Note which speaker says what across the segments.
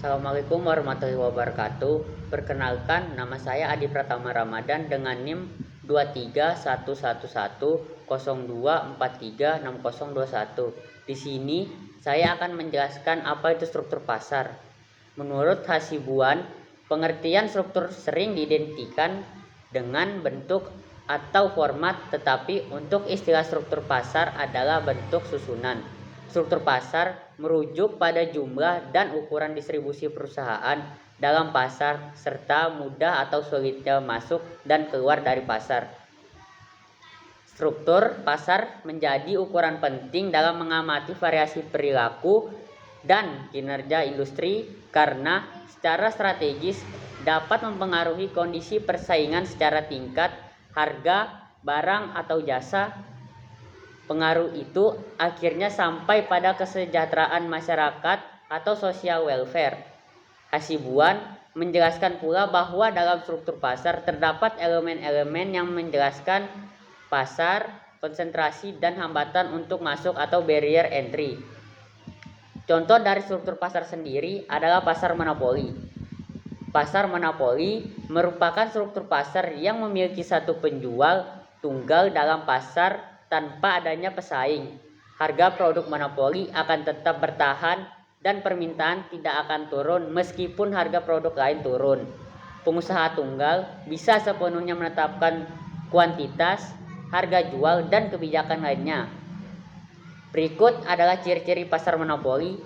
Speaker 1: Assalamualaikum warahmatullahi wabarakatuh. Perkenalkan, nama saya Adi Pratama Ramadan dengan NIM 2311102436021. Di sini saya akan menjelaskan apa itu struktur pasar. Menurut Hasibuan, pengertian struktur sering diidentikan dengan bentuk atau format, tetapi untuk istilah struktur pasar adalah bentuk susunan. Struktur pasar merujuk pada jumlah dan ukuran distribusi perusahaan dalam pasar serta mudah atau sulitnya masuk dan keluar dari pasar. Struktur pasar menjadi ukuran penting dalam mengamati variasi perilaku dan kinerja industri karena secara strategis dapat mempengaruhi kondisi persaingan secara tingkat, harga, barang atau jasa. Pengaruh itu akhirnya sampai pada kesejahteraan masyarakat atau social welfare. Hasibuan menjelaskan pula bahwa dalam struktur pasar terdapat elemen-elemen yang menjelaskan pasar, konsentrasi, dan hambatan untuk masuk atau barrier entry. Contoh dari struktur pasar sendiri adalah pasar monopoli. Pasar monopoli merupakan struktur pasar yang memiliki satu penjual tunggal dalam pasar tanpa adanya pesaing. Harga produk monopoli akan tetap bertahan dan permintaan tidak akan turun meskipun harga produk lain turun. Pengusaha tunggal bisa sepenuhnya menetapkan kuantitas, harga jual, dan kebijakan lainnya. Berikut adalah ciri-ciri pasar monopoli.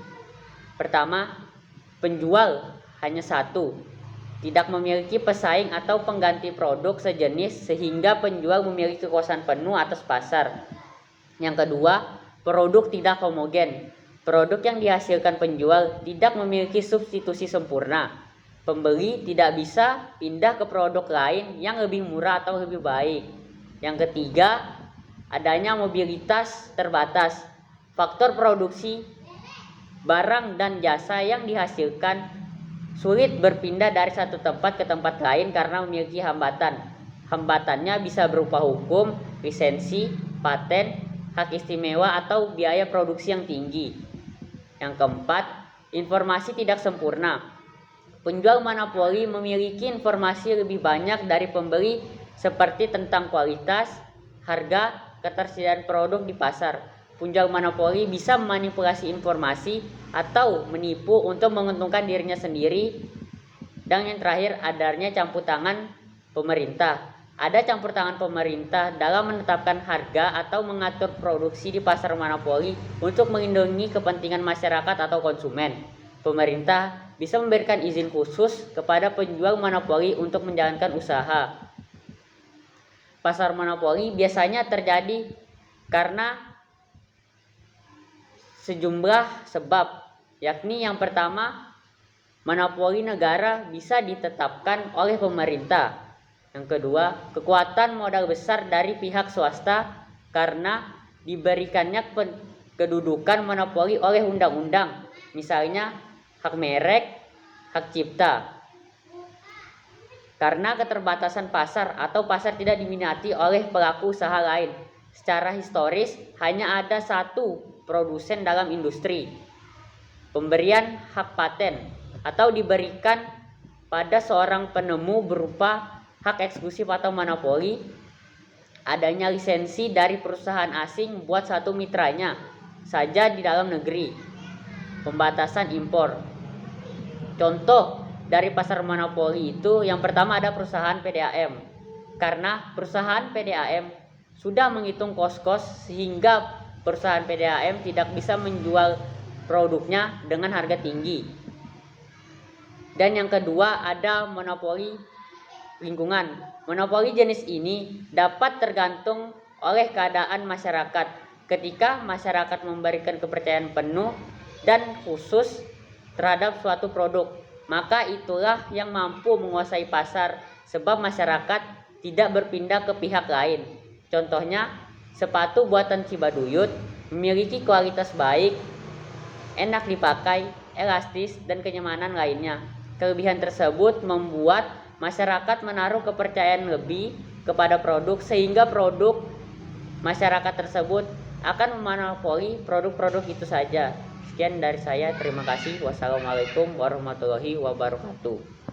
Speaker 1: Pertama, penjual hanya satu, tidak memiliki pesaing atau pengganti produk sejenis sehingga penjual memiliki kekuasaan penuh atas pasar. Yang kedua, produk tidak homogen. Produk yang dihasilkan penjual tidak memiliki substitusi sempurna. Pembeli tidak bisa pindah ke produk lain yang lebih murah atau lebih baik. Yang ketiga, adanya mobilitas terbatas. Faktor produksi barang dan jasa yang dihasilkan sulit berpindah dari satu tempat ke tempat lain karena memiliki hambatan. Hambatannya bisa berupa hukum, lisensi, paten, hak istimewa, atau biaya produksi yang tinggi. Yang keempat, informasi tidak sempurna. Penjual monopoli memiliki informasi lebih banyak dari pembeli seperti tentang kualitas, harga, ketersediaan produk di pasar. Penjual monopoli bisa memanipulasi informasi atau menipu untuk menguntungkan dirinya sendiri. Dan yang terakhir, adanya campur tangan pemerintah. Ada campur tangan pemerintah dalam menetapkan harga atau mengatur produksi di pasar monopoli untuk melindungi kepentingan masyarakat atau konsumen. Pemerintah bisa memberikan izin khusus kepada penjual monopoli untuk menjalankan usaha. Pasar monopoli biasanya terjadi karena sejumlah sebab, yakni yang pertama, monopoli negara bisa ditetapkan oleh pemerintah. Yang kedua, kekuatan modal besar dari pihak swasta karena diberikannya kedudukan monopoli oleh undang-undang, misalnya hak merek, hak cipta. Karena keterbatasan pasar atau pasar tidak diminati oleh pelaku usaha lain. Secara historis, hanya ada satu produsen dalam industri. Pemberian hak paten atau diberikan pada seorang penemu berupa hak eksklusif atau monopoli. Adanya lisensi dari perusahaan asing buat satu mitranya saja di dalam negeri. Pembatasan impor. Contoh dari pasar monopoli itu yang pertama ada perusahaan PDAM. Karena perusahaan PDAM sudah menghitung kos-kos sehingga perusahaan PDAM tidak bisa menjual produknya dengan harga tinggi. Dan yang kedua ada monopoli lingkungan. Monopoli jenis ini dapat tergantung oleh keadaan masyarakat. Ketika masyarakat memberikan kepercayaan penuh dan khusus terhadap suatu produk, maka itulah yang mampu menguasai pasar sebab masyarakat tidak berpindah ke pihak lain. Contohnya, sepatu buatan Cibaduyut memiliki kualitas baik, enak dipakai, elastis, dan kenyamanan lainnya. Kelebihan tersebut membuat masyarakat menaruh kepercayaan lebih kepada produk sehingga produk masyarakat tersebut akan memonopoli produk-produk itu saja. Sekian dari saya, terima kasih. Wassalamualaikum warahmatullahi wabarakatuh.